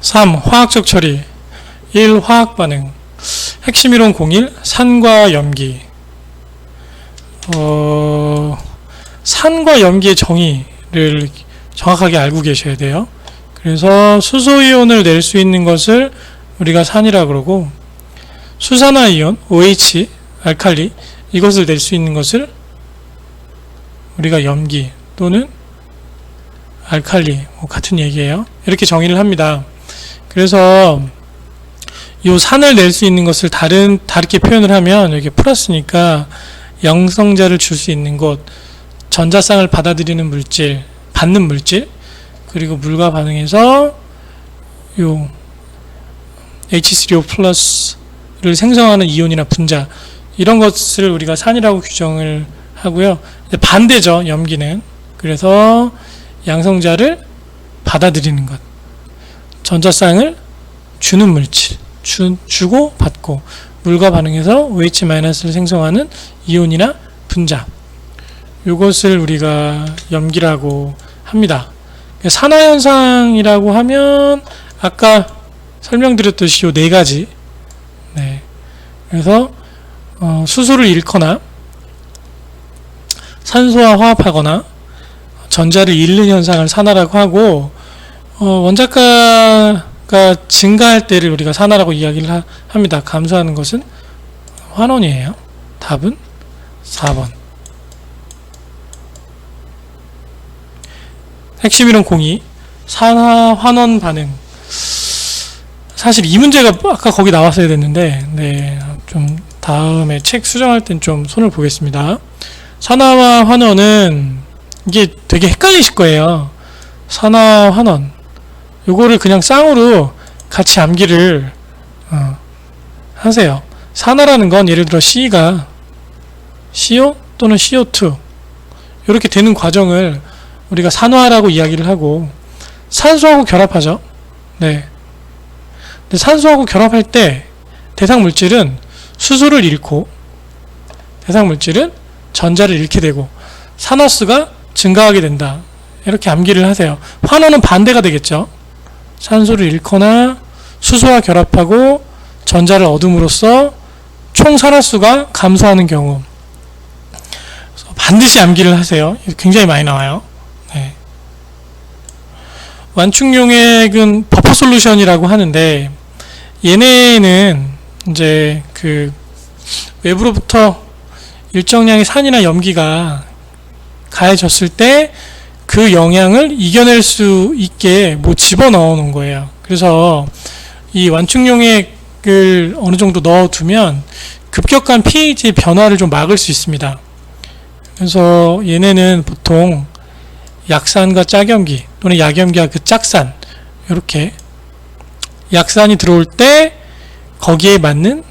3. 화학적 처리. 1. 화학 반응. 핵심 이론 01. 산과 염기. 산과 염기의 정의를 정확하게 알고 계셔야 돼요. 그래서 수소이온을 낼 수 있는 것을 우리가 산이라 그러고, 수산화이온, OH, 알칼리, 이것을 낼 수 있는 것을 우리가 염기 또는 알칼리, 같은 얘기예요. 이렇게 정의를 합니다. 그래서 이 산을 낼 수 있는 것을 다르게 표현을 하면, 여기 플러스니까 양성자를 줄 수 있는 곳, 전자쌍을 받아들이는 물질, 받는 물질, 그리고 물과 반응해서 요 H3O 플러스를 생성하는 이온이나 분자, 이런 것을 우리가 산이라고 규정을 하고요. 반대죠, 염기는. 그래서 양성자를 받아들이는 것, 전자쌍을 주는 물질, 주고 받고, 물과 반응해서 OH-를 생성하는 이온이나 분자, 이것을 우리가 염기라고 합니다. 산화현상이라고 하면 아까 설명드렸듯이 이 네 가지, 네. 그래서 수소를 잃거나 산소와 화합하거나 전자를 잃는 현상을 산화라고 하고, 원자가가 증가할 때를 우리가 산화라고 이야기를 합니다. 감소하는 것은 환원이에요. 답은 4번. 핵심 이론 02. 산화 환원 반응. 사실 이 문제가 아까 거기 나왔어야 됐는데, 네, 좀 다음에 책 수정할 땐 좀 손을 보겠습니다. 산화와 환원은 이게 되게 헷갈리실 거예요. 산화 환원, 요거를 그냥 쌍으로 같이 암기를 하세요. 산화라는 건 예를 들어 C가 CO 또는 CO2 이렇게 되는 과정을 우리가 산화라고 이야기를 하고, 산소하고 결합하죠. 네. 근데 산소하고 결합할 때 대상 물질은 수소를 잃고, 대상 물질은 전자를 잃게 되고, 산화수가 증가하게 된다. 이렇게 암기를 하세요. 환원은 반대가 되겠죠. 산소를 잃거나 수소와 결합하고 전자를 얻음으로써 총 산화수가 감소하는 경우. 반드시 암기를 하세요. 굉장히 많이 나와요. 네. 완충용액은 버퍼 솔루션이라고 하는데, 얘네는 이제 그 외부로부터 일정량의 산이나 염기가 가해졌을 때 그 영향을 이겨낼 수 있게 집어넣어 놓은 거예요. 그래서 이 완충용액을 어느 정도 넣어두면 급격한 pH 변화를 좀 막을 수 있습니다. 그래서 얘네는 보통 약산과 짝염기 또는 약염기와 그 짝산, 이렇게 약산이 들어올 때 거기에 맞는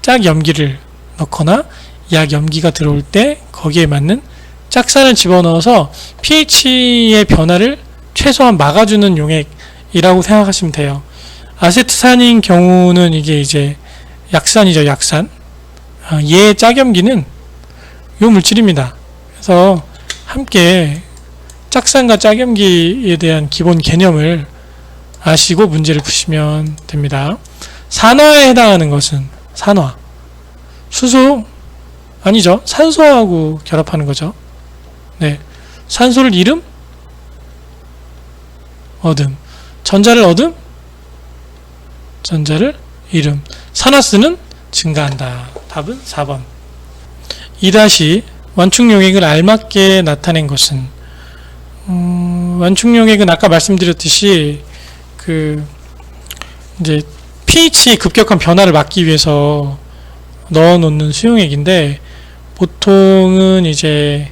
짝염기를 넣거나 약염기가 들어올 때 거기에 맞는 짝산을 집어넣어서 pH의 변화를 최소한 막아주는 용액이라고 생각하시면 돼요. 아세트산인 경우는 이게 이제 약산이죠, 약산. 얘 짝염기는 요 물질입니다. 그래서 함께 짝산과 짝염기에 대한 기본 개념을 아시고 문제를 푸시면 됩니다. 산화에 해당하는 것은 산화, 수소 아니죠, 산소하고 결합하는 거죠. 네, 산소를 잃음, 얻음, 전자를 얻음, 전자를 잃음, 산화수는 증가한다. 답은 4번. 2- 완충용액을 알맞게 나타낸 것은, 완충용액은 아까 말씀드렸듯이 이제 pH의 급격한 변화를 막기 위해서 넣어놓는 수용액인데, 보통은 이제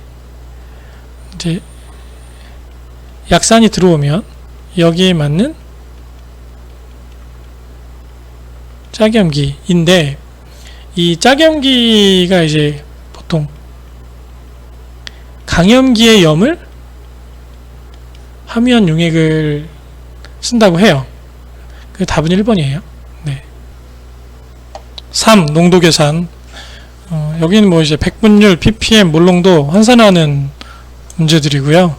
약산이 들어오면 여기에 맞는 짝염기인데, 이 짝염기가 이제 보통 강염기의 염을 함유한 용액을 쓴다고 해요. 그 답은 1번이에요. 네. 3. 농도 계산. 여기는 뭐 이제 백분율, ppm, 몰농도 환산하는 문제들이고요.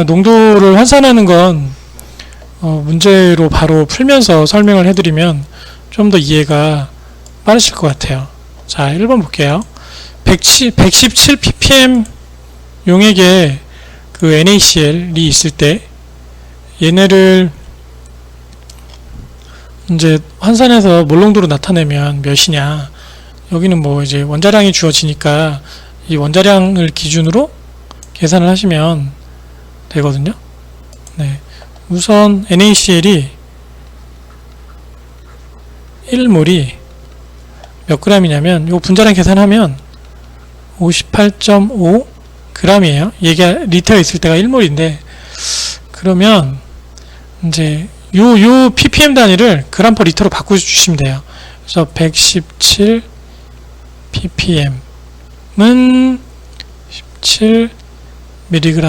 농도를 환산하는 건 문제로 바로 풀면서 설명을 해드리면 좀 더 이해가 빠르실 것 같아요. 자, 1번 볼게요. 117 ppm 용액에 그 NaCl이 있을 때 얘네를 이제 환산해서 몰롱도로 나타내면 몇이냐. 여기는 뭐 이제 원자량이 주어지니까 이 원자량을 기준으로 계산을 하시면 되거든요. 네. 우선 NaCl이 1몰이 몇 g이냐면 요 분자량 계산하면 58.5 g이에요. 얘가 리터에 있을 때가 1몰인데 그러면 이제 요 ppm 단위를 그램 퍼 리터로 바꿔주시면 돼요. 그래서 117 ppm은 17 mg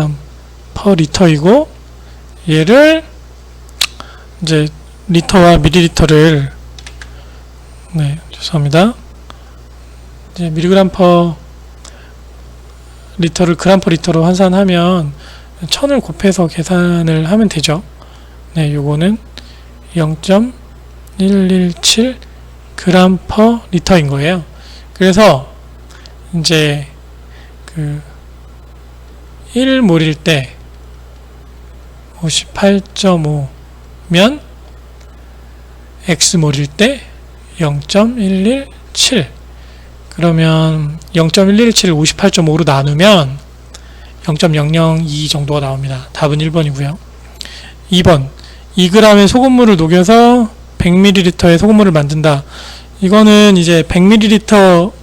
퍼 리터이고 얘를 이제 리터와 밀리리터를 죄송합니다. 이제 밀리그램 퍼 리터를 그램 퍼 리터로 환산하면 1000을 곱해서 계산을 하면 되죠. 네, 요거는 0.117 그램 퍼 리터인 거예요. 그래서 이제 그 1몰일 때 58.5면 X몰일 때 0.117 그러면 0.117을 58.5로 나누면 0.002 정도가 나옵니다. 답은 1번이고요. 2번 2g의 소금물을 녹여서 100ml의 소금물을 만든다. 이거는 이제 100ml로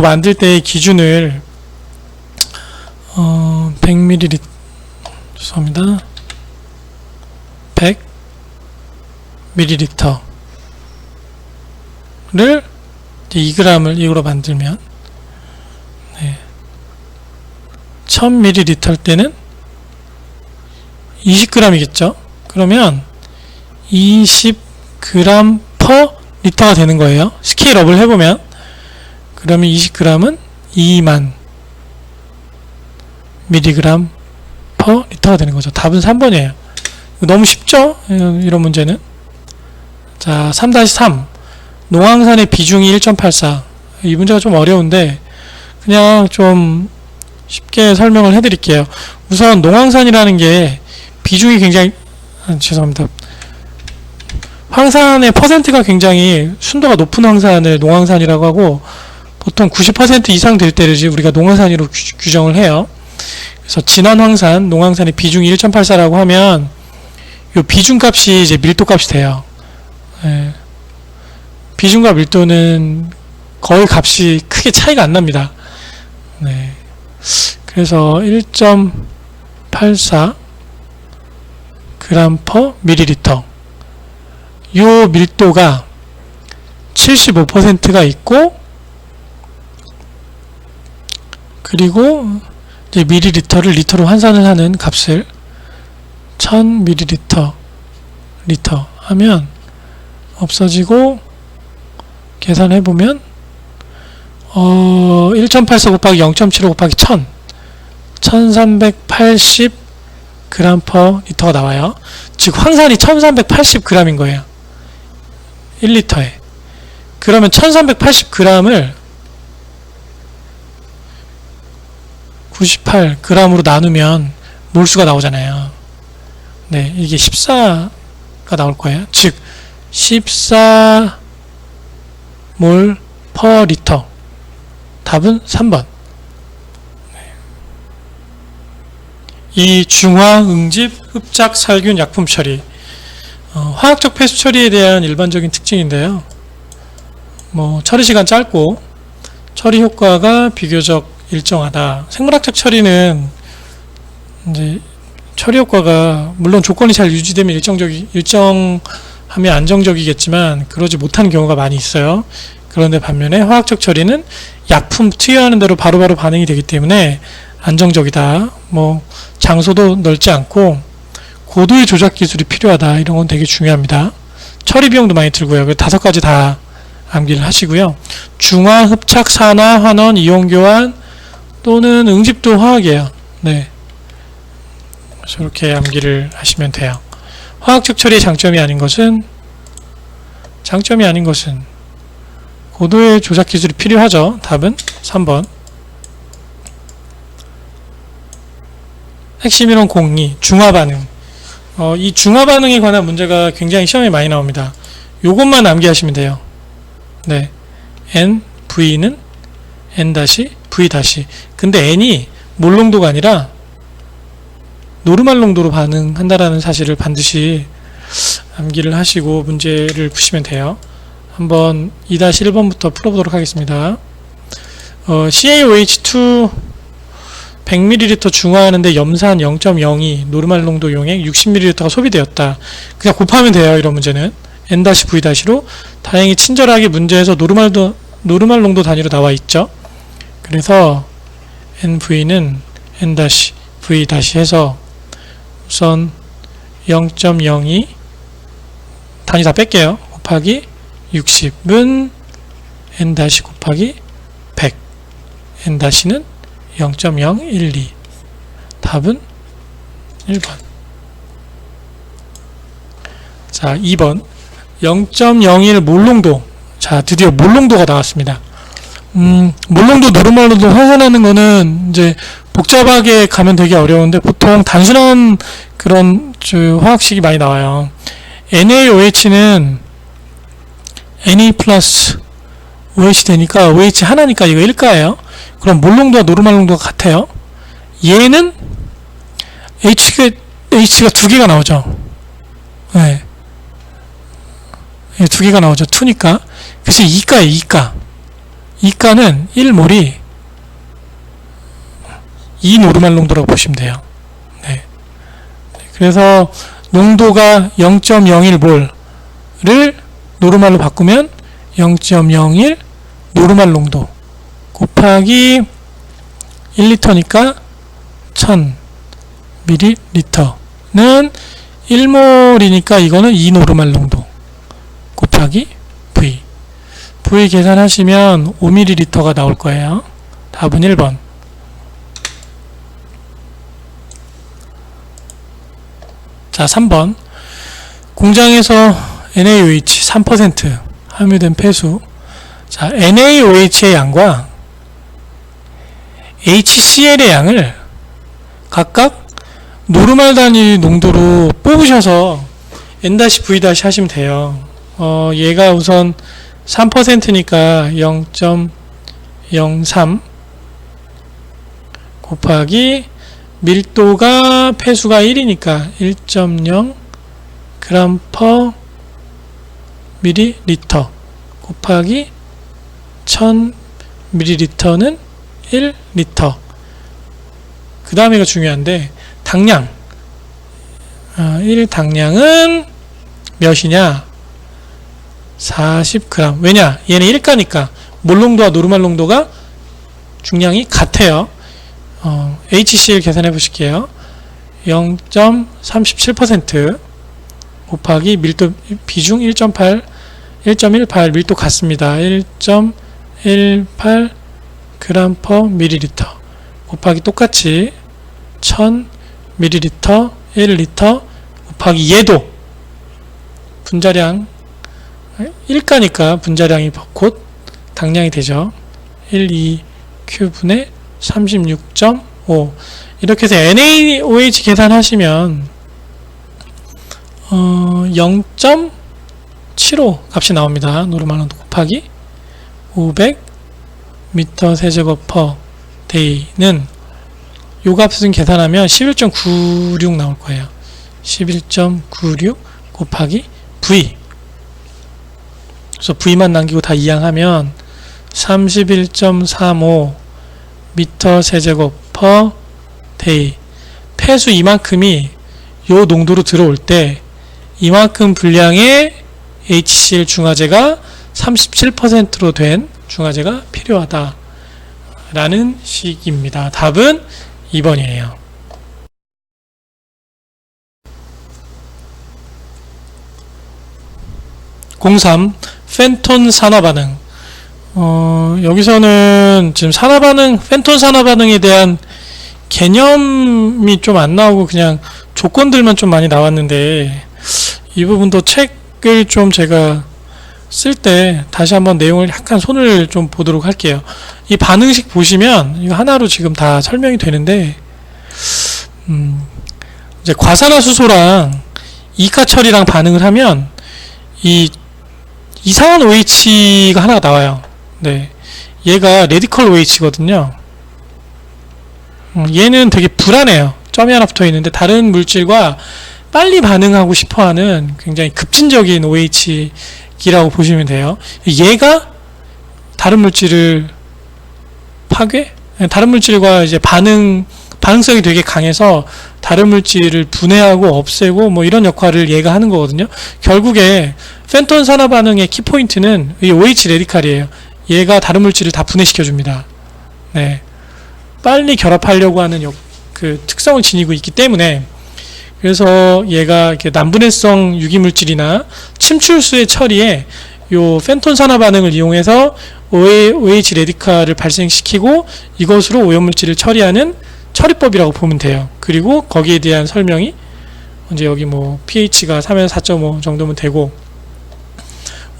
만들 때의 기준을 100ml 죄송합니다. 100ml를 2g을 이거로 만들면 1000ml 때는 20g이겠죠. 그러면 20g 퍼 리터가 되는 거예요. 스케일업을 해보면 그러면 20g은 2만 mg 퍼 리터가 되는 거죠. 답은 3번이에요. 너무 쉽죠? 이런 문제는. 자, 3-3 농황산의 비중이 1.84. 이 문제가 좀 어려운데 그냥 좀 쉽게 설명을 해드릴게요. 우선 농황산이라는 게 비중이 굉장히 죄송합니다. 황산의 퍼센트가 굉장히 순도가 높은 황산을 농황산이라고 하고 보통 90% 이상 될 때를 우리가 농황산으로 규정을 해요. 그래서 진한 황산, 농황산의 비중이 1.84라고 하면 요 비중값이 이제 밀도값이 돼요. 예. 비중과 밀도는 거의 값이 크게 차이가 안 납니다. 네. 그래서 1.84 그램 퍼 밀리리터. 요 밀도가 75%가 있고 그리고 이제 밀리리터를 리터로 환산을 하는 값을 1000ml 리터 하면 없어지고 계산해보면 1.84 곱하기 0.75 곱하기 1000 1380 그램 퍼 리터가 나와요. 즉 황산이 1380g인 거예요. 1리터에. 그러면 1380g을 98g으로 나누면 몰수가 나오잖아요. 네, 이게 14가 나올 거예요. 즉 14몰 퍼 리터. 답은 3번. 이 중화, 응집, 흡작, 살균, 약품 처리. 화학적 폐수 처리에 대한 일반적인 특징인데요. 뭐 처리 시간 짧고 처리 효과가 비교적 일정하다. 생물학적 처리는 이제 처리 효과가 물론 조건이 잘 유지되면 일정하면 안정적이겠지만 그러지 못하는 경우가 많이 있어요. 그런데 반면에 화학적 처리는 약품 투여하는 대로 바로바로 반응이 되기 때문에 안정적이다. 뭐 장소도 넓지 않고 고도의 조작 기술이 필요하다. 이런 건 되게 중요합니다. 처리 비용도 많이 들고요. 5가지 다 암기를 하시고요. 중화, 흡착, 산화, 환원, 이온 교환 또는 응집도 화학이에요. 네, 저렇게 암기를 하시면 돼요. 화학적 처리의 장점이 아닌 것은 고도의 조작 기술이 필요하죠. 답은 3번. 핵심이론 02 중화반응. 이 중화반응에 관한 문제가 굉장히 시험에 많이 나옵니다. 요것만 암기하시면 돼요. 네, N, V는 N-V-. 근데 N이 몰농도가 아니라 노르말 농도로 반응한다라는 사실을 반드시 암기를 하시고 문제를 푸시면 돼요. 한번 2-1번부터 풀어보도록 하겠습니다. CaOH2 100ml 중화하는데 염산 0.02 노르말 농도 용액 60ml가 소비되었다. 그냥 곱하면 돼요. 이런 문제는 N-V-로 다행히 친절하게 문제에서 노르말 농도 단위로 나와 있죠. 그래서 NV는 N-V- 해서 우선 0.02 단위 다 뺄게요. 곱하기 60은 N- 곱하기 100 N-는 0.012 답은 1번. 자, 2번 0.01 몰농도. 자, 드디어 몰농도가 나왔습니다. 몰농도 노르말로도 환산하는 거는 이제 복잡하게 가면 되게 어려운데 보통 단순한 그런 화학식이 많이 나와요. NaOH는 Na 플러스 OH 되니까 OH 하나니까 이거 1가예요. 그럼 몰농도와 노르말 농도가 같아요. 얘는 H가 두 개가 나오죠. 네. 2개가 나오죠. 2니까. 그래서 2가예요. 2가는 1몰이 2노르말 농도라고 보시면 돼요. 네. 그래서 농도가 0.01몰을 노르말로 바꾸면 0.01 노르말 농도 곱하기 1리터니까 1000ml는 1몰이니까 이거는 2노르말 농도 곱하기 V 계산하시면 5ml가 나올 거예요. 답은 1번. 자, 3번. 공장에서 NaOH 3% 함유된 폐수. 자, NaOH의 양과 HCl의 양을 각각 노르말 단위 농도로 뽑으셔서 N-V- 하시면 돼요. 얘가 우선 3%니까 0.03 곱하기 밀도가 폐수가 1이니까 1.0 g per ml 곱하기 1000ml는 1리터. 그 다음에가 중요한데 당량 1당량은 몇이냐? 40g. 왜냐? 얘는 1가니까 몰농도와 노르말 농도가 중량이 같아요. HCl 계산해 보실게요. 0.37% 곱하기 밀도 비중 1.8 1.18 밀도 같습니다. 1.18 g per ml 곱하기 똑같이 1000ml 1리터 곱하기 얘도 분자량 1가니까 분자량이 곧 당량이 되죠. 1,2Q분의 36.5 이렇게 해서 NaOH 계산하시면 0.75 값이 나옵니다. 노르말 농도 곱하기 500m 세제곱 per day는 요 값은 계산하면 11.96 나올 거예요. 11.96 곱하기 V. 그래서 V만 남기고 다 이항하면 31.35 미터 세제곱 per day. 폐수 이만큼이 요 농도로 들어올 때 이만큼 분량의 HCl 중화제가 37%로 된 중화제가 필요하다 라는 식입니다. 답은 2번이에요. 03 펜톤 산화반응. 여기서는 지금 산화반응, 펜톤 산화반응에 대한 개념이 좀 안 나오고 그냥 조건들만 좀 많이 나왔는데 이 부분도 책을 좀 제가 쓸 때 다시 한번 내용을 약간 손을 좀 보도록 할게요. 이 반응식 보시면 이거 하나로 지금 다 설명이 되는데 이제 과산화수소랑 이가 처리랑 반응을 하면 이 이상한 OH가 하나가 나와요. 네, 얘가 레디컬 OH거든요. 얘는 되게 불안해요. 점이 하나 붙어 있는데 다른 물질과 빨리 반응하고 싶어하는 굉장히 급진적인 OH이라고 보시면 돼요. 얘가 다른 물질을 다른 물질과 이제 반응성이 되게 강해서 다른 물질을 분해하고 없애고 뭐 이런 역할을 얘가 하는 거거든요. 결국에 펜톤 산화 반응의 키포인트는 이 OH 레디칼이에요. 얘가 다른 물질을 다 분해시켜 줍니다. 네, 빨리 결합하려고 하는 그 특성을 지니고 있기 때문에, 그래서 얘가 이렇게 난분해성 유기물질이나 침출수의 처리에 요 펜톤 산화 반응을 이용해서 OH 레디칼을 발생시키고 이것으로 오염물질을 처리하는 처리법이라고 보면 돼요. 그리고 거기에 대한 설명이 이제 여기 뭐 pH가 3에서 4.5 정도면 되고,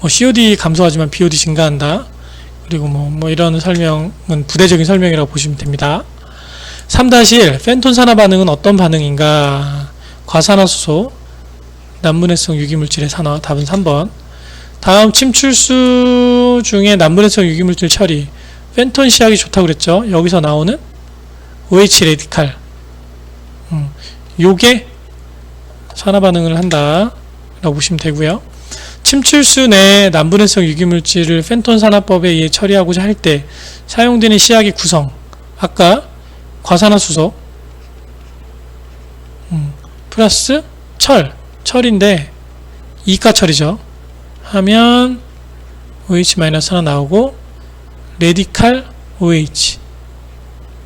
뭐 COD 감소하지만 BOD 증가한다. 그리고 뭐 이런 설명은 부대적인 설명이라고 보시면 됩니다. 3-1 펜톤 산화 반응은 어떤 반응인가? 과산화수소, 난분해성 유기물질의 산화. 답은 3번. 다음 침출수 중에 난분해성 유기물질 처리. 펜톤 시약이 좋다고 그랬죠. 여기서 나오는 OH 레디칼. 요게 산화 반응을 한다 라고 보시면 되고요. 침출수 내 난분해성 유기물질을 펜톤 산화법에 의해 처리하고자 할 때 사용되는 시약의 구성. 아까 과산화수소 플러스 철인데 이가철이죠. 하면 OH 마이너스 하나 나오고 레디칼 OH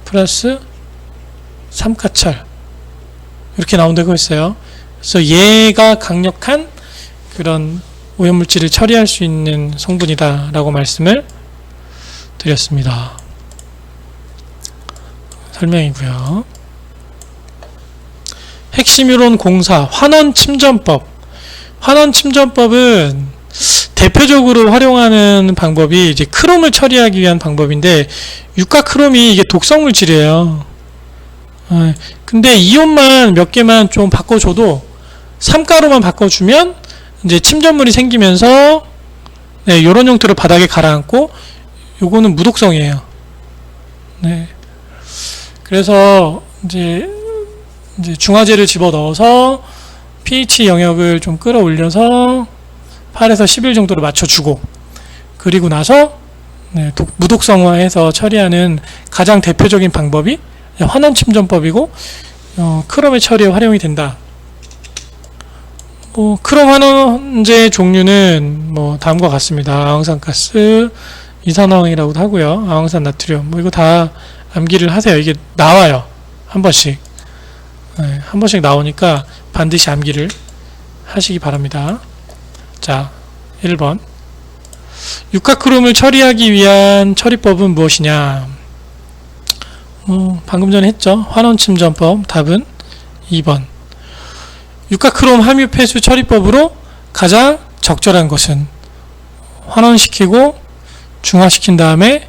플러스 3가철 이렇게 나온다고 했어요. 그래서 얘가 강력한 그런 오염물질을 처리할 수 있는 성분이다 라고 말씀을 드렸습니다. 설명이고요. 핵심이론 공사 환원 침전법. 환원 침전법은 대표적으로 활용하는 방법이 이제 크롬을 처리하기 위한 방법인데, 유가 크롬이 이게 독성 물질이에요. 근데 이온만 몇 개만 좀 바꿔줘도 삼가루만 바꿔주면 이제 침전물이 생기면서 네, 요런 형태로 바닥에 가라앉고, 요거는 무독성이에요. 네. 그래서 이제 중화제를 집어 넣어서 pH 영역을 좀 끌어올려서 8에서 11 정도로 맞춰주고, 그리고 나서 네, 무독성화해서 처리하는 가장 대표적인 방법이 환원 침전법이고, 크롬의 처리에 활용이 된다. 크롬 환원제 종류는 다음과 같습니다. 아황산가스, 이산화황이라고도 하고요. 아황산 나트륨, 이거 다 암기를 하세요. 이게 나와요. 한 번씩. 네, 한 번씩 나오니까 반드시 암기를 하시기 바랍니다. 자, 1번. 육가크롬을 처리하기 위한 처리법은 무엇이냐? 방금 전에 했죠. 환원침전법. 답은 2번. 육가크롬 함유 폐수 처리법으로 가장 적절한 것은 환원시키고 중화시킨 다음에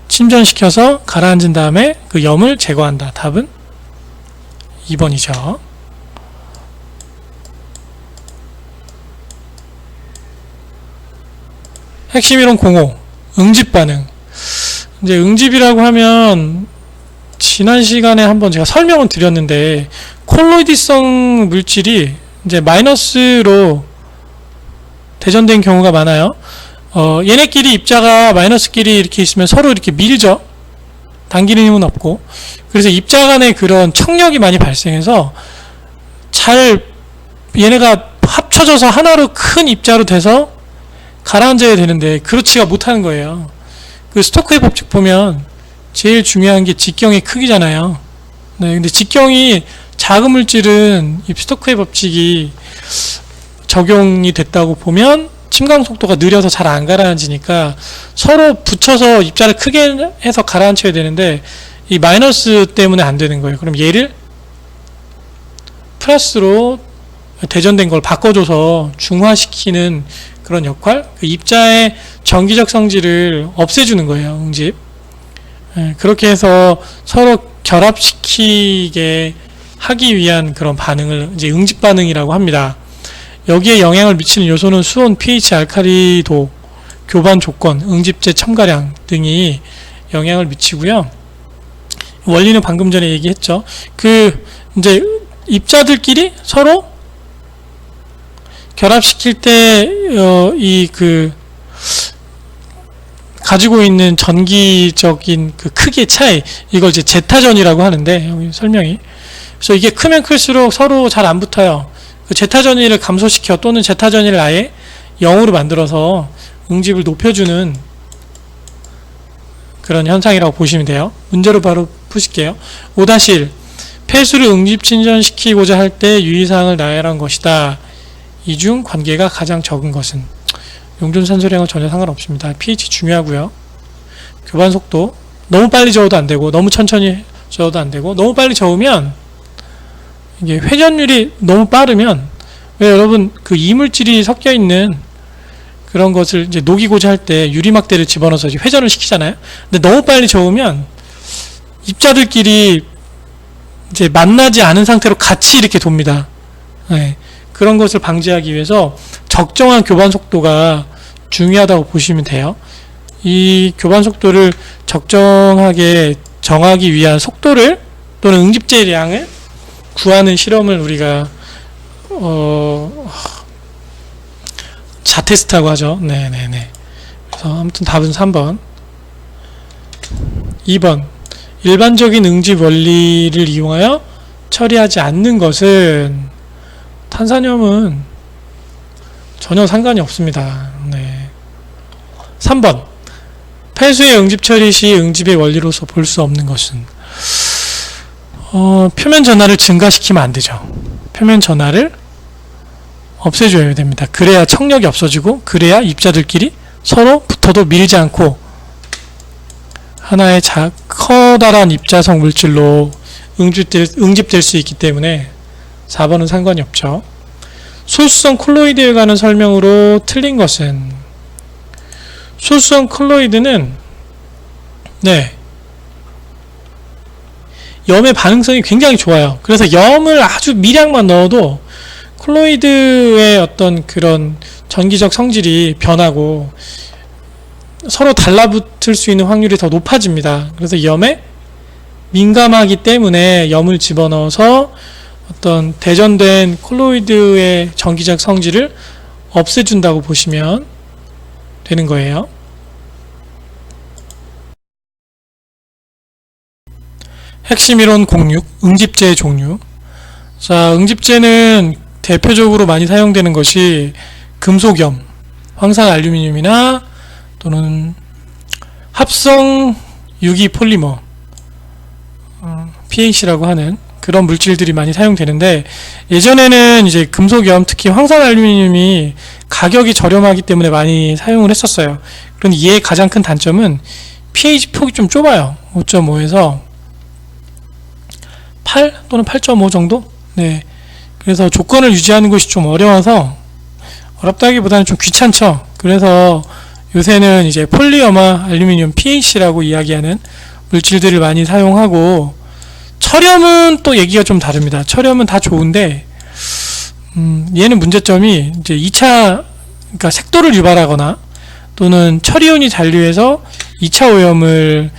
침전시켜서 가라앉은 다음에 그 염을 제거한다. 답은 2번이죠. 핵심이론 05 응집 반응. 이제 응집이라고 하면 지난 시간에 한번 제가 설명을 드렸는데, 콜로이드성 물질이 이제 마이너스로 대전된 경우가 많아요. 얘네끼리 입자가 마이너스끼리 이렇게 있으면 서로 이렇게 밀죠. 당기는 힘은 없고. 그래서 입자 간의 그런 청력이 많이 발생해서 얘네가 합쳐져서 하나로 큰 입자로 돼서 가라앉아야 되는데 그렇지가 못하는 거예요. 그 스토크의 법칙 보면 제일 중요한 게 직경의 크기잖아요. 네, 근데 직경이 작은 물질은 이 스토크의 법칙이 적용이 됐다고 보면 침강 속도가 느려서 잘 안 가라앉으니까 서로 붙여서 입자를 크게 해서 가라앉혀야 되는데 이 마이너스 때문에 안 되는 거예요. 그럼 얘를 플러스로 대전된 걸 바꿔줘서 중화시키는 그런 역할, 그 입자의 전기적 성질을 없애주는 거예요. 응집. 그렇게 해서 서로 결합시키게 하기 위한 그런 반응을 이제 응집 반응이라고 합니다. 여기에 영향을 미치는 요소는 수온, pH, 알칼리도, 교반 조건, 응집제 첨가량 등이 영향을 미치고요. 원리는 방금 전에 얘기했죠. 그 이제 입자들끼리 서로 결합시킬 때 이 그 가지고 있는 전기적인 그 크기의 차이, 이걸 이제 제타전이라고 하는데, 여기 설명이. 그래서 이게 크면 클수록 서로 잘 안 붙어요. 그 제타전위를 감소시켜 또는 제타전위를 아예 0으로 만들어서 응집을 높여주는 그런 현상이라고 보시면 돼요. 문제로 바로 푸실게요. 5-1 폐수를 응집 침전시키고자 할 때 유의사항을 나열한 것이다. 이 중 관계가 가장 적은 것은? 용존산소량은 전혀 상관없습니다. pH 중요하고요. 교반 속도 너무 빨리 저어도 안되고 너무 천천히 저어도 안되고, 너무 빨리 저으면 이게 회전율이 너무 빠르면, 왜 여러분 그 이물질이 섞여 있는 그런 것을 이제 녹이고자 할 때 유리막대를 집어넣어서 회전을 시키잖아요. 근데 너무 빨리 저으면 입자들끼리 이제 만나지 않은 상태로 같이 이렇게 돕니다. 네. 그런 것을 방지하기 위해서 적정한 교반 속도가 중요하다고 보시면 돼요. 이 교반 속도를 적정하게 정하기 위한 속도를 또는 응집제량을 구하는 실험을 우리가 자테스트라고 하죠. 네네네. 그래서 아무튼 답은 3번. 2번 일반적인 응집 원리를 이용하여 처리하지 않는 것은? 탄산염은 전혀 상관이 없습니다. 네. 3번 폐수의 응집 처리 시 응집의 원리로서 볼 수 없는 것은? 표면 전하를 증가시키면 안 되죠. 표면 전하를 없애줘야 됩니다. 그래야 청력이 없어지고, 그래야 입자들끼리 서로 붙어도 밀지 않고 하나의 커다란 입자성 물질로 응집될 수 있기 때문에 4번은 상관이 없죠. 소수성 콜로이드에 관한 설명으로 틀린 것은? 소수성 콜로이드는 염의 반응성이 굉장히 좋아요. 그래서 염을 아주 미량만 넣어도 콜로이드의 어떤 그런 전기적 성질이 변하고 서로 달라붙을 수 있는 확률이 더 높아집니다. 그래서 염에 민감하기 때문에 염을 집어넣어서 어떤 대전된 콜로이드의 전기적 성질을 없애준다고 보시면 되는 거예요. 핵심 이론 06 응집제의 종류. 자, 응집제는 대표적으로 많이 사용되는 것이 금속염, 황산 알루미늄이나 또는 합성 유기 폴리머, PH라고 하는 그런 물질들이 많이 사용되는데, 예전에는 이제 금속염, 특히 황산 알루미늄이 가격이 저렴하기 때문에 많이 사용을 했었어요. 그런데 얘의 가장 큰 단점은 pH 폭이 좀 좁아요. 5.5에서 8 또는 8.5 정도? 네. 그래서 조건을 유지하는 것이 좀 어려워서, 어렵다기보다는 좀 귀찮죠. 그래서 요새는 이제 폴리어마 알루미늄 PH라고 이야기하는 물질들을 많이 사용하고, 철염은 또 얘기가 좀 다릅니다. 철염은 다 좋은데 얘는 문제점이 이제 2차, 그러니까 색도를 유발하거나 또는 철이온이 잔류해서 2차 오염을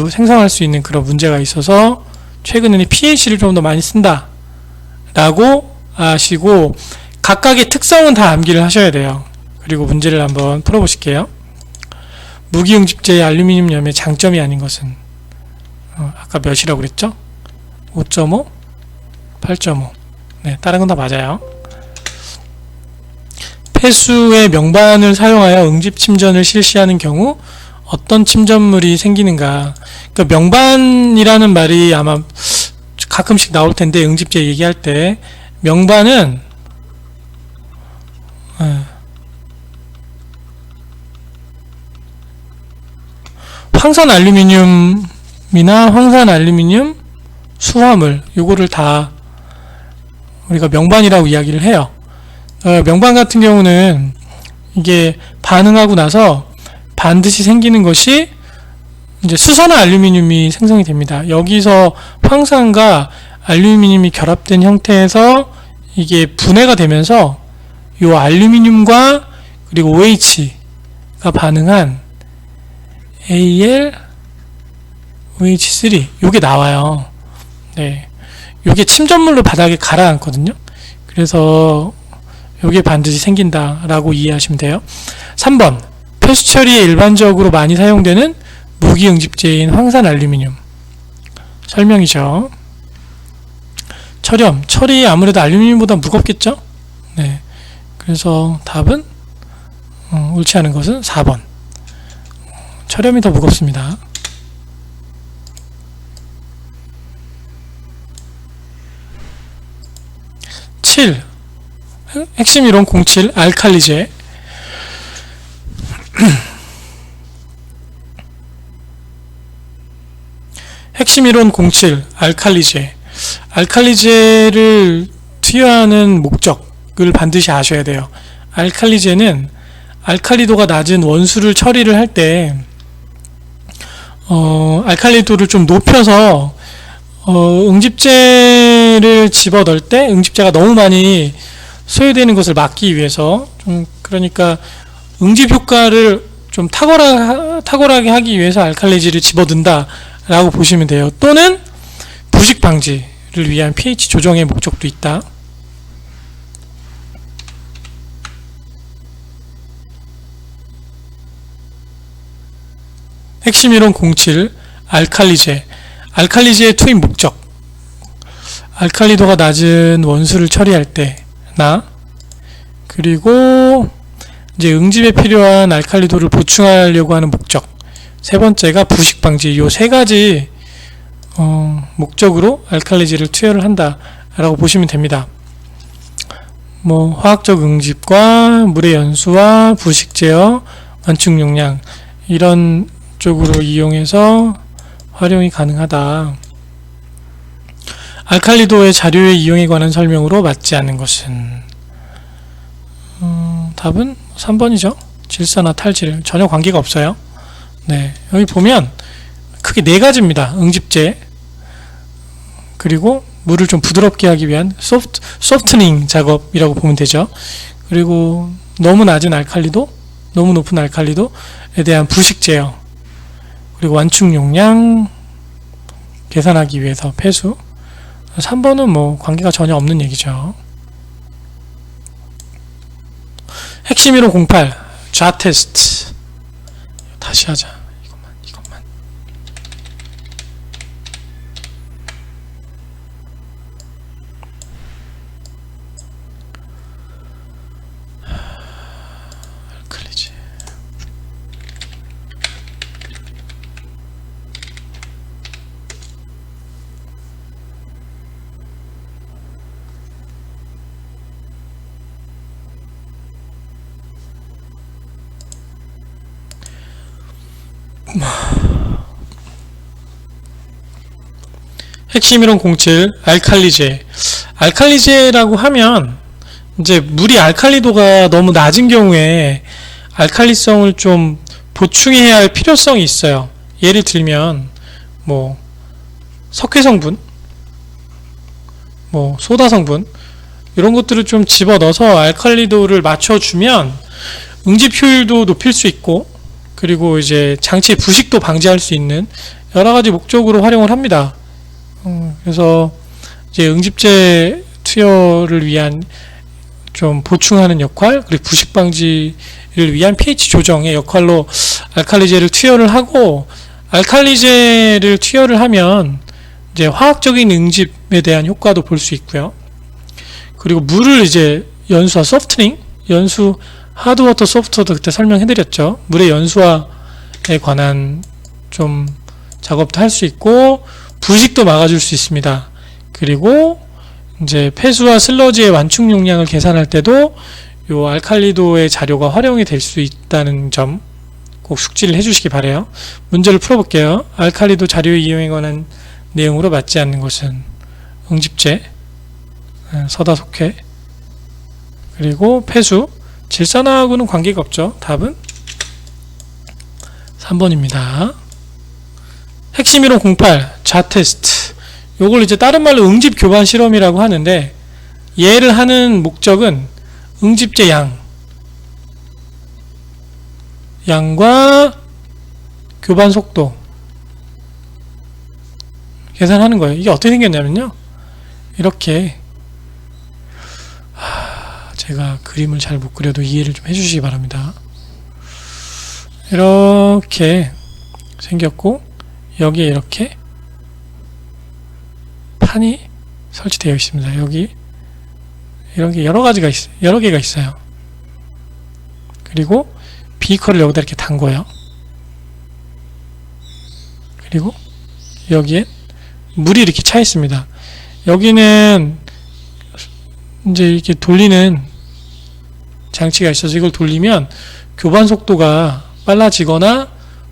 생성할 수 있는 그런 문제가 있어서 최근에는 pH를 좀 더 많이 쓴다 라고 아시고, 각각의 특성은 다 암기를 하셔야 돼요. 그리고 문제를 한번 풀어보실게요. 무기응집제의 알루미늄 염의 장점이 아닌 것은? 아까 몇이라고 그랬죠? 5.5, 8.5. 네, 다른 건 다 맞아요. 폐수의 명반을 사용하여 응집 침전을 실시하는 경우 어떤 침전물이 생기는가? 그러니까 명반이라는 말이 아마 가끔씩 나올 텐데, 응집제 얘기할 때 명반은 황산 알루미늄이나 황산 알루미늄 수화물, 요거를 다 우리가 명반이라고 이야기를 해요. 명반 같은 경우는 이게 반응하고 나서 반드시 생기는 것이 이제 수소나 알루미늄이 생성이 됩니다. 여기서 황산과 알루미늄이 결합된 형태에서 이게 분해가 되면서 이 알루미늄과 그리고 OH가 반응한 AlOH3 요게 나와요. 네, 요게 침전물로 바닥에 가라앉거든요. 그래서 요게 반드시 생긴다라고 이해하시면 돼요. 3번 폐수 처리에 일반적으로 많이 사용되는 무기 응집제인 황산 알루미늄 설명이죠. 처리 아무래도 알루미늄보다 무겁겠죠? 네. 그래서 답은 옳지 않은 것은 4번. 철염이 더 무겁습니다. 7. 핵심 이론 07 알칼리제. 핵심 이론 07 알칼리제. 알칼리제를 투여하는 목적을 반드시 아셔야 돼요. 알칼리제는 알칼리도가 낮은 원수를 처리를 할 때 알칼리도를 좀 높여서 응집제를 집어넣을 때 응집제가 너무 많이 소요되는 것을 막기 위해서 그러니까 응집 효과를 좀 탁월하게 하기 위해서 알칼리제를 집어넣는다 라고 보시면 돼요. 또는 부식 방지를 위한 pH 조정의 목적도 있다. 핵심 이론 07 알칼리제. 알칼리제의 투입 목적. 알칼리도가 낮은 원수를 처리할 때나 그리고 이제 응집에 필요한 알칼리도를 보충하려고 하는 목적. 세 번째가 부식 방지. 요 세 가지 목적으로 알칼리제를 투여를 한다라고 보시면 됩니다. 뭐 화학적 응집과 물의 연수와 부식 제어, 완충 용량 이런 쪽으로 이용해서 활용이 가능하다. 알칼리도의 자료의 이용에 관한 설명으로 맞지 않는 것은 답은 3번이죠. 질소나 탈질 전혀 관계가 없어요. 네, 여기 보면 크게 네 가지입니다. 응집제 그리고 물을 좀 부드럽게 하기 위한 소프트닝 작업이라고 보면 되죠. 그리고 너무 낮은 알칼리도, 너무 높은 알칼리도에 대한 부식 제어 그리고 완충 용량 계산하기 위해서 폐수. 3번은 뭐 관계가 전혀 없는 얘기죠. 핵심 이론 08 좌 테스트. 다시 하자. 이것만. 알칼리제. 핵심 이론 07 알칼리제. 알칼리제라고 하면 이제 물이 알칼리도가 너무 낮은 경우에 알칼리성을 좀 보충해야 할 필요성이 있어요. 예를 들면 뭐 석회 성분, 뭐 소다 성분 이런 것들을 좀 집어넣어서 알칼리도를 맞춰주면 응집 효율도 높일 수 있고 그리고 이제 장치 부식도 방지할 수 있는 여러가지 목적으로 활용을 합니다. 그래서 이제 응집제 투여를 위한 좀 보충하는 역할 그리고 부식 방지를 위한 pH 조정의 역할로 알칼리제를 투여를 하고 알칼리제를 투여를 하면 이제 화학적인 응집에 대한 효과도 볼 수 있고요. 그리고 물을 이제 연수와 소프트닝, 연수 하드워터 소프트워터 그때 설명해드렸죠. 물의 연수화에 관한 좀 작업도 할 수 있고 부식도 막아줄 수 있습니다. 그리고 이제 폐수와 슬러지의 완충 용량을 계산할 때도 요 알칼리도의 자료가 활용이 될 수 있다는 점 꼭 숙지를 해주시기 바래요. 문제를 풀어볼게요. 알칼리도 자료의 이용에 관한 내용으로 맞지 않는 것은 응집제 서다속회. 그리고 폐수. 질산화하고는 관계가 없죠. 답은 3번입니다. 핵심 이론 08 자테스트. 요걸 이제 다른 말로 응집 교반 실험이라고 하는데, 얘를 하는 목적은 응집제 양과 교반 속도 계산하는 거예요. 이게 어떻게 생겼냐면요, 이렇게, 제가 그림을 잘 못 그려도 이해를 좀 해주시기 바랍니다. 이렇게 생겼고, 여기에 이렇게 판이 설치되어 있습니다. 여기 이렇게 여러 개가 있어요. 그리고 비커를 여기다 이렇게 담궈요. 그리고 여기에 물이 이렇게 차 있습니다. 여기는 이제 이렇게 돌리는 장치가 있어서 이걸 돌리면 교반 속도가 빨라지거나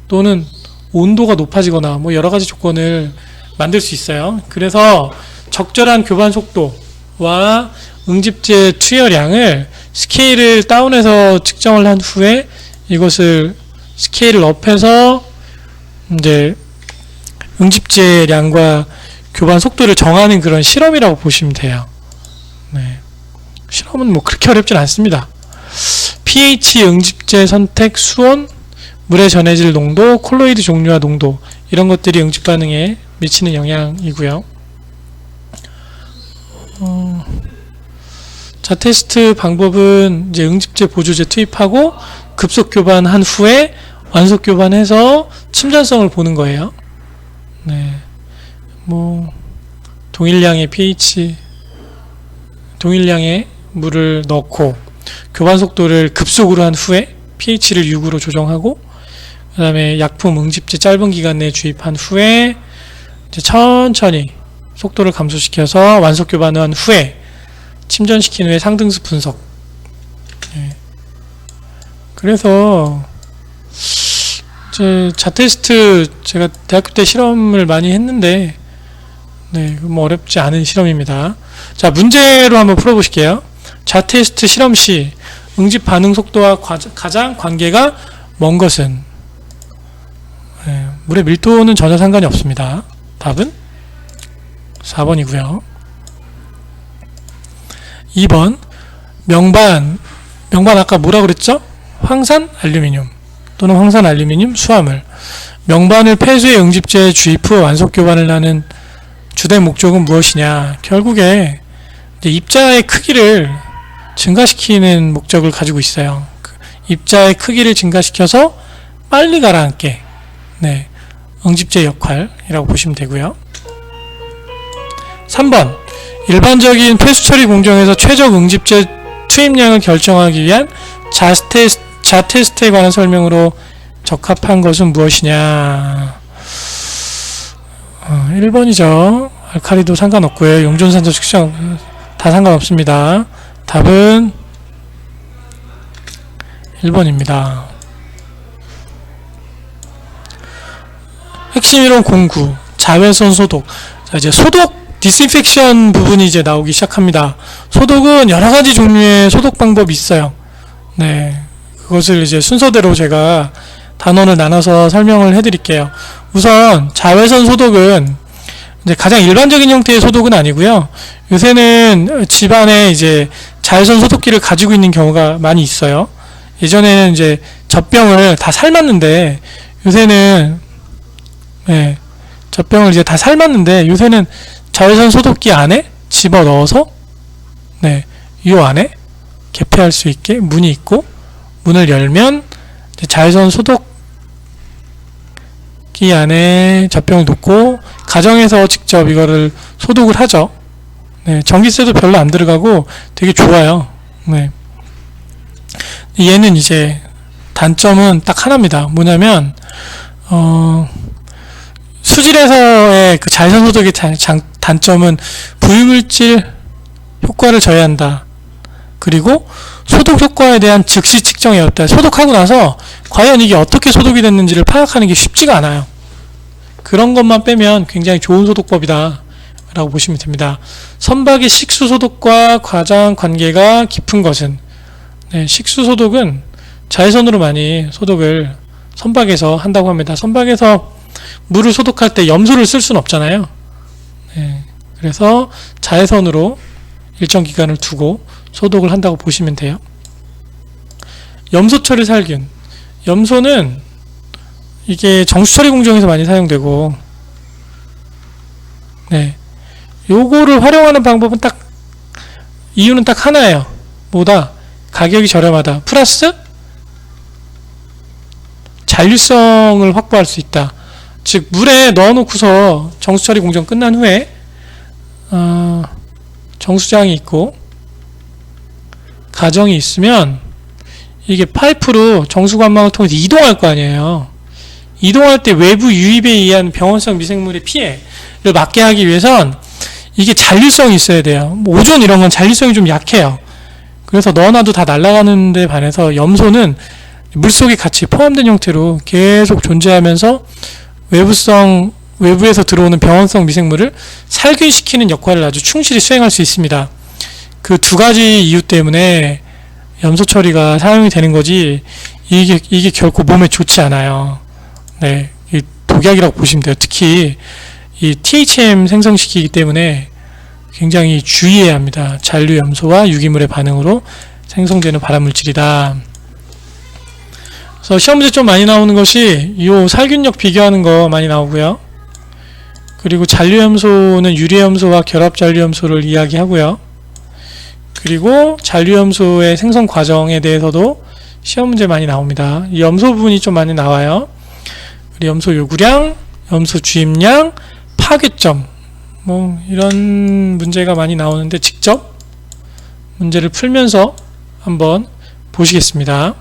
또는 온도가 높아지거나 뭐 여러 가지 조건을 만들 수 있어요. 그래서 적절한 교반 속도와 응집제 투여량을 스케일을 다운해서 측정을 한 후에 이것을 스케일을 업해서 이제 응집제량과 교반 속도를 정하는 그런 실험이라고 보시면 돼요. 네. 실험은 뭐 그렇게 어렵진 않습니다. pH 응집제 선택, 수온, 물의 전해질 농도, 콜로이드 종류와 농도, 이런 것들이 응집 반응에 미치는 영향이고요. 자테스트 방법은 이제 응집제 보조제 투입하고 급속 교반한 후에 완속 교반해서 침전성을 보는 거예요. 네. 뭐 동일량의 pH, 동일량의 물을 넣고 교반 속도를 급속으로 한 후에 pH를 6으로 조정하고, 그 다음에 약품 응집제 짧은 기간 내에 주입한 후에 이제 천천히 속도를 감소시켜서 완속 교반을 한 후에 침전시킨 후에 상등수 분석. 네. 그래서 자테스트 제가 대학교 때 실험을 많이 했는데, 네, 뭐 어렵지 않은 실험입니다. 자, 문제로 한번 풀어보실게요. 자테스트 실험 시 응집 반응 속도와 가장 관계가 먼 것은? 네, 물의 밀도는 전혀 상관이 없습니다. 답은 4번이고요. 2번 명반 아까 뭐라고 그랬죠? 황산 알루미늄 또는 황산 알루미늄 수화물. 명반을 폐수의 응집제에 주입 후 완속 교반을 하는 주된 목적은 무엇이냐? 결국에 이제 입자의 크기를 증가시키는 목적을 가지고 있어요. 입자의 크기를 증가시켜서 빨리 가라앉게, 네, 응집제 역할이라고 보시면 되고요. 3번 일반적인 폐수 처리 공정에서 최적 응집제 투입량을 결정하기 위한 자테스트에 관한 설명으로 적합한 것은 무엇이냐? 1번이죠. 알카리도 상관없고요. 용존산소 측정 다 상관없습니다. 답은 1번입니다. 핵심 이론 09 자외선 소독. 자, 이제 소독 디스인펙션 부분이 이제 나오기 시작합니다. 소독은 여러 가지 종류의 소독 방법이 있어요. 네, 그것을 이제 순서대로 제가 단원을 나눠서 설명을 해드릴게요. 우선 자외선 소독은 이제 가장 일반적인 형태의 소독은 아니고요. 요새는 집안에 이제 자외선 소독기를 가지고 있는 경우가 많이 있어요. 예전에는 이제 젖병을 다 삶았는데 요새는, 네, 젖병을 이제 다 삶았는데 요새는 자외선 소독기 안에 집어 넣어서, 네, 이 안에 개폐할 수 있게 문이 있고, 문을 열면 자외선 소독기 안에 젖병을 놓고 가정에서 직접 이거를 소독을 하죠. 네, 전기세도 별로 안 들어가고 되게 좋아요. 네. 얘는 이제 단점은 딱 하나입니다. 뭐냐면 수질에서의 그 자외선 소독의 단점은 부유물질 효과를 저해한다. 그리고 소독 효과에 대한 즉시 측정이 어렵다. 소독하고 나서 과연 이게 어떻게 소독이 됐는지를 파악하는 게 쉽지가 않아요. 그런 것만 빼면 굉장히 좋은 소독법이다 라고 보시면 됩니다. 선박의 식수 소독과 가장 관계가 깊은 것은, 네, 식수 소독은 자외선으로 많이 소독을 선박에서 한다고 합니다. 선박에서 물을 소독할 때 염소를 쓸 수는 없잖아요. 네, 그래서 자외선으로 일정 기간을 두고 소독을 한다고 보시면 돼요. 염소 처리 살균. 염소는 이게 정수 처리 공정에서 많이 사용되고, 네, 요거를 활용하는 방법은 이유는 딱 하나예요. 뭐다? 가격이 저렴하다. 플러스 잔류성을 확보할 수 있다. 즉, 물에 넣어놓고서 정수처리 공정 끝난 후에 정수장이 있고 가정이 있으면 이게 파이프로 정수관망을 통해서 이동할 거 아니에요. 이동할 때 외부 유입에 의한 병원성 미생물의 피해를 막게 하기 위해선 이게 잔류성이 있어야 돼요. 뭐 오존 이런 건 잔류성이 좀 약해요. 그래서 넣어놔도 다 날아가는 데 반해서 염소는 물속에 같이 포함된 형태로 계속 존재하면서 외부에서 들어오는 병원성 미생물을 살균시키는 역할을 아주 충실히 수행할 수 있습니다. 그 두 가지 이유 때문에 염소 처리가 사용이 되는 거지, 이게 결코 몸에 좋지 않아요. 네, 이 독약이라고 보시면 돼요. 특히 이 THM 생성시키기 때문에 굉장히 주의해야 합니다. 잔류 염소와 유기물의 반응으로 생성되는 발암물질이다. 그래서 시험 문제 좀 많이 나오는 것이 이 살균력 비교하는 거 많이 나오고요. 그리고 잔류염소는 유리염소와 결합잔류염소를 이야기하고요. 그리고 잔류염소의 생성 과정에 대해서도 시험 문제 많이 나옵니다. 이 염소 부분이 좀 많이 나와요. 그리고 염소 요구량, 염소 주입량, 파괴점, 뭐 이런 문제가 많이 나오는데 직접 문제를 풀면서 한번 보시겠습니다.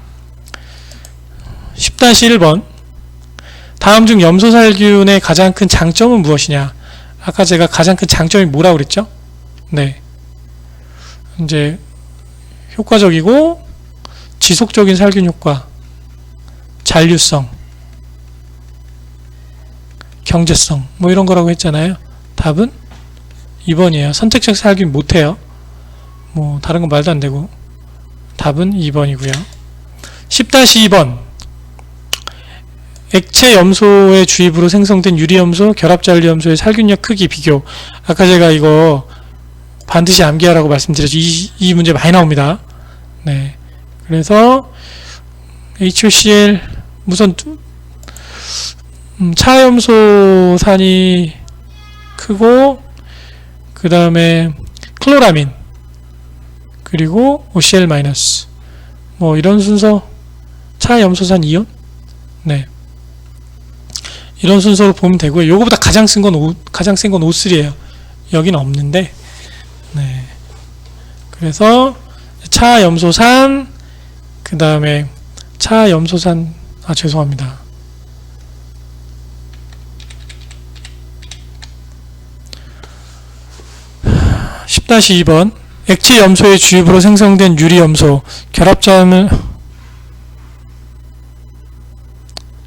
10-1번. 다음 중 염소살균의 가장 큰 장점은 무엇이냐? 아까 제가 가장 큰 장점이 뭐라고 그랬죠? 네, 이제 효과적이고 지속적인 살균 효과, 잔류성, 경제성, 뭐 이런 거라고 했잖아요. 답은 2번이에요. 선택적 살균 못해요. 뭐 다른 건 말도 안 되고. 답은 2번이고요. 10-2번. 액체 염소의 주입으로 생성된 유리염소, 결합잔류염소의 살균력 크기 비교. 아까 제가 이거 반드시 암기하라고 말씀드렸죠. 이 문제 많이 나옵니다. 네, 그래서 HOCl 우선 차염소산이 크고, 그 다음에 클로라민, 그리고 OCl-, 뭐 이런 순서, 차염소산 이온, 네, 이런 순서로 보면 되고요. 요거보다 가장 센 건 O3예요. 여기는 없는데, 네, 그래서 차염소산, 그 다음에 차염소산, 죄송합니다. 10-2번. 액체 염소의 주입으로 생성된 유리염소, 결합점을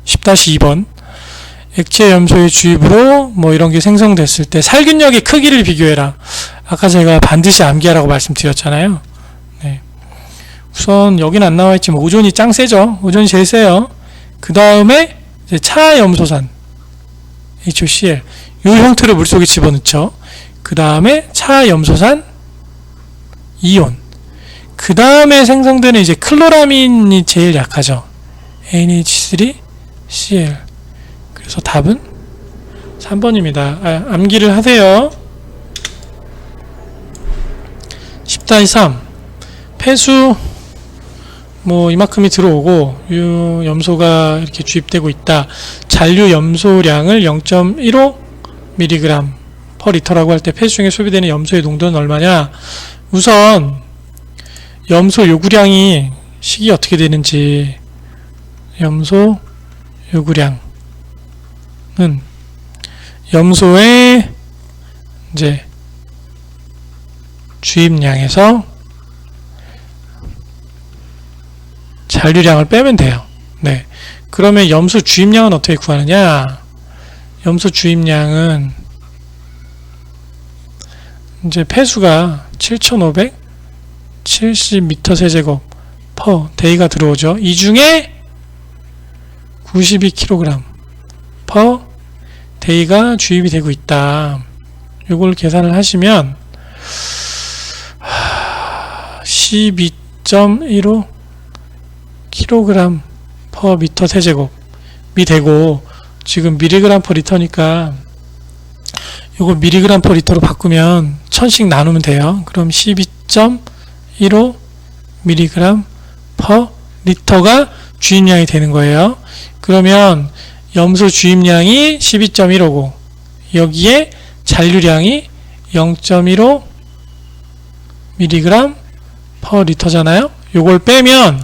10-2번. 액체 염소의 주입으로 뭐 이런 게 생성됐을 때 살균력의 크기를 비교해라. 아까 제가 반드시 암기하라고 말씀드렸잖아요. 네, 우선 여기는 안 나와있지만 오존이 짱 세죠. 오존이 제일 세요. 그 다음에 차염소산 HOCl, 이 형태로 물속에 집어넣죠. 그 다음에 차염소산 이온, 그 다음에 생성되는 이제 클로라민이 제일 약하죠. NH3Cl. 그래서 답은 3번입니다. 암기를 하세요. 10-3. 폐수 뭐 이만큼이 들어오고 염소가 이렇게 주입되고 있다. 잔류 염소량을 0.15mg per 리터라고 할 때 폐수 중에 소비되는 염소의 농도는 얼마냐? 우선 염소 요구량이 식이 어떻게 되는지, 염소 요구량은 염소의 이제 주입량에서 잔류량을 빼면 돼요. 네, 그러면 염소 주입량은 어떻게 구하느냐? 염소 주입량은 이제 폐수가 7570m 세제곱 per day가 들어오죠. 이 중에 92kg per day가 주입이 되고 있다. 요걸 계산을 하시면 12.15 kg per 미터 세제곱이 되고, 지금 밀리그램 per 리터니까 요거 밀리그램 per 리터로 바꾸면 1000씩 나누면 돼요. 그럼 12.15 밀리그램 per 리터가 주입량이 되는 거예요. 그러면 염소 주입량이 12.15고 여기에 잔류량이 0.15 밀리그램 per 리터잖아요. 요걸 빼면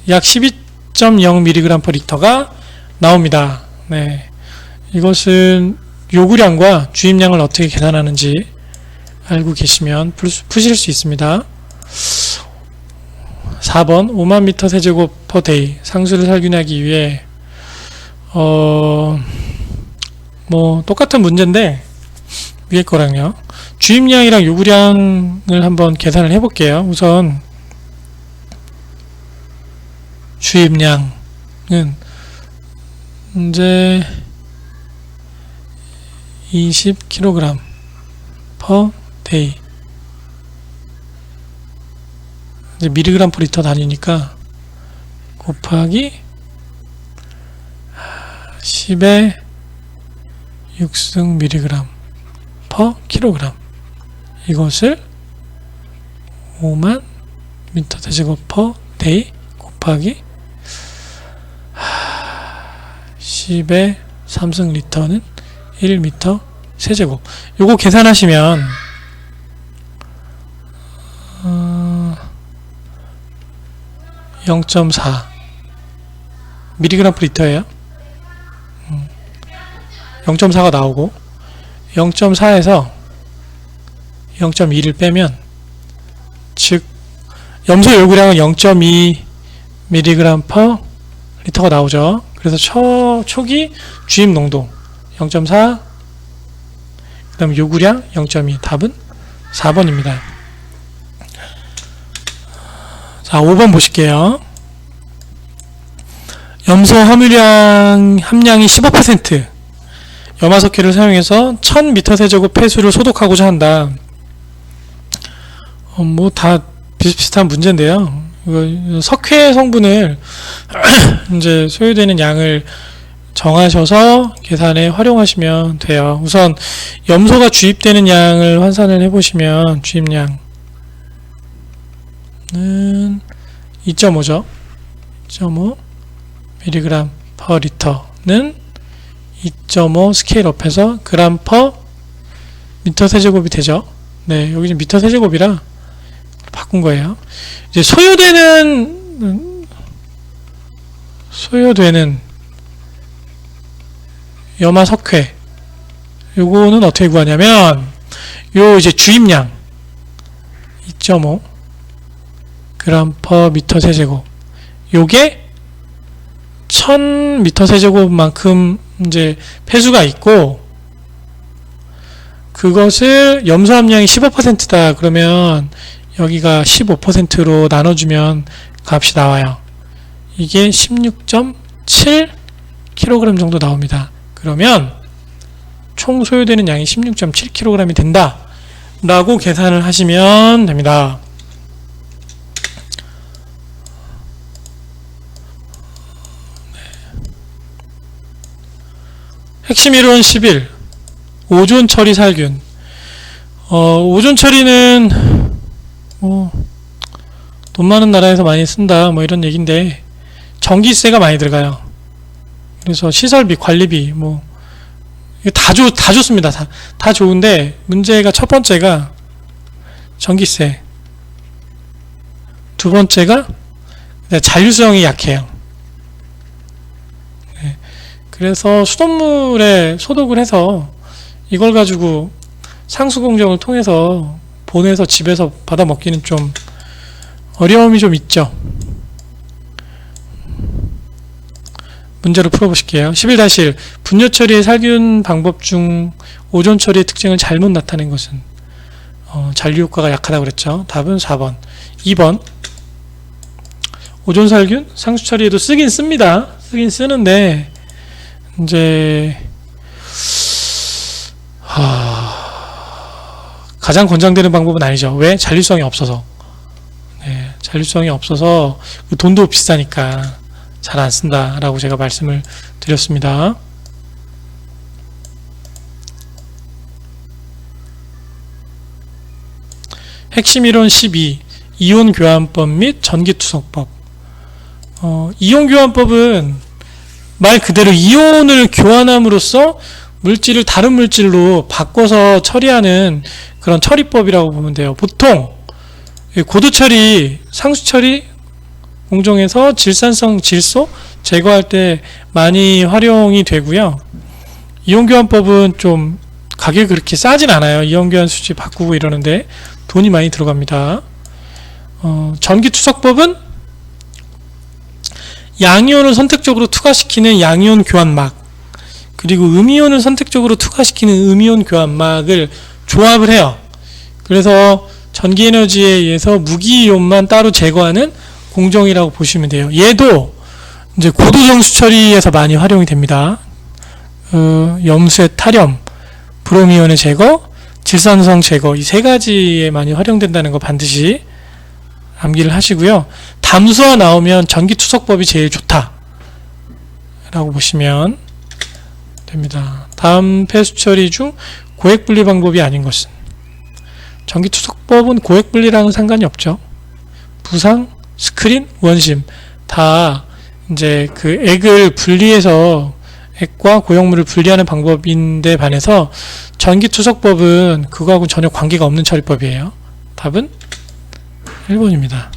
약 12.0 밀리그램 per 리터가 나옵니다. 네, 이것은 요구량과 주입량을 어떻게 계산하는지 알고 계시면 푸실 수 있습니다. 4번 5만 미터 세제곱 per day 상수를 살균하기 위해 뭐 똑같은 문제인데 위에 거랑요. 주입량이랑 요구량을 한번 계산을 해볼게요. 우선 주입량은 이제 20kg per day, 이제 밀리그램 per 리터 단위니까 곱하기 10의 6승 밀리그램 per 킬로그램, 이것을 5만 미터 세제곱 per day 곱하기 10의 3승 리터는 1미터 세제곱. 요거 계산하시면 0.4 밀리그램 per 리터예요. 0.4가 나오고 0.4에서 0.2를 빼면, 즉 염소 요구량은 0.2 밀리그램 per 리터가 나오죠. 그래서 초기 주입 농도 0.4, 그 다음 요구량 0.2, 답은 4번입니다. 자, 5번 보실게요. 염소 함유량 함량이 15%, 염화석회를 사용해서 1000m 세제곱 폐수를 소독하고자 한다. 뭐 다 비슷비슷한 문제인데요. 석회 성분을 이제 소요되는 양을 정하셔서 계산에 활용하시면 돼요. 우선 염소가 주입되는 양을 환산을 해보시면 주입량은 2.5죠. 2.5 밀리그램 per 리터는 2.5 스케일업해서 그램 per 미터 세제곱이 되죠. 네, 여기 지금 미터 세제곱이라 바꾼 거예요. 이제 소요되는 염화석회, 요거는 어떻게 구하냐면, 요 이제 주입량 2.5 그램 per 미터 세제곱, 요게 1000m 세제곱만큼 이제 폐수가 있고, 그것을 염소 함량이 15%다 그러면 여기가 15%로 나눠주면 값이 나와요. 이게 16.7kg 정도 나옵니다. 그러면 총 소요되는 양이 16.7kg이 된다 라고 계산을 하시면 됩니다. 핵심 이론 11, 오존 처리 살균. 오존 처리는 돈 많은 나라에서 많이 쓴다 뭐 이런 얘기인데, 전기세가 많이 들어가요. 그래서 시설비, 관리비 뭐 다 좋습니다. 다 좋은데 문제가, 첫 번째가 전기세, 두 번째가 잔류성이 약해요. 네. 그래서 수돗물에 소독을 해서 이걸 가지고 상수공정을 통해서 보내서 집에서 받아 먹기는 좀 어려움이 좀 있죠. 문제로 풀어보실게요. 11-1 분뇨 처리의 살균 방법 중 오존 처리의 특징을 잘못 나타낸 것은 잔류 효과가 약하다고 그랬죠. 답은 4번. 2번. 오존살균 상수 처리에도 쓰긴 씁니다. 쓰긴 쓰는데 이제 가장 권장되는 방법은 아니죠. 왜? 잔류성이 없어서. 네, 잔류성이 없어서 돈도 비싸니까 잘 안 쓴다라고 제가 말씀을 드렸습니다. 핵심 이론 12. 이온 교환법 및 전기 투석법. 이온 교환법은 말 그대로 이온을 교환함으로써 물질을 다른 물질로 바꿔서 처리하는 그런 처리법이라고 보면 돼요. 보통 고도 처리, 상수 처리 공정에서 질산성 질소 제거할 때 많이 활용이 되고요. 이온 교환법은 좀 가격이 그렇게 싸진 않아요. 이온 교환 수지 바꾸고 이러는데 돈이 많이 들어갑니다. 전기 투석법은 양이온을 선택적으로 투과시키는 양이온 교환막, 그리고 음이온을 선택적으로 투과시키는 음이온 교환막을 조합을 해요. 그래서 전기에너지에 의해서 무기이온만 따로 제거하는 공정이라고 보시면 돼요. 얘도 이제 고도정수 처리에서 많이 활용이 됩니다. 염수의 탈염, 브로미온의 제거, 질산성 제거, 이 세 가지에 많이 활용된다는 거 반드시 암기를 하시고요. 담수화 나오면 전기투석법이 제일 좋다 라고 보시면 됩니다. 다음 폐수 처리 중 고액분리 방법이 아닌 것은, 전기투석법은 고액분리랑은 상관이 없죠. 부상, 스크린, 원심 다 이제 그 액을 분리해서 액과 고용물을 분리하는 방법인데 반해서 전기투석법은 그거하고 전혀 관계가 없는 처리법이에요. 답은 1번입니다.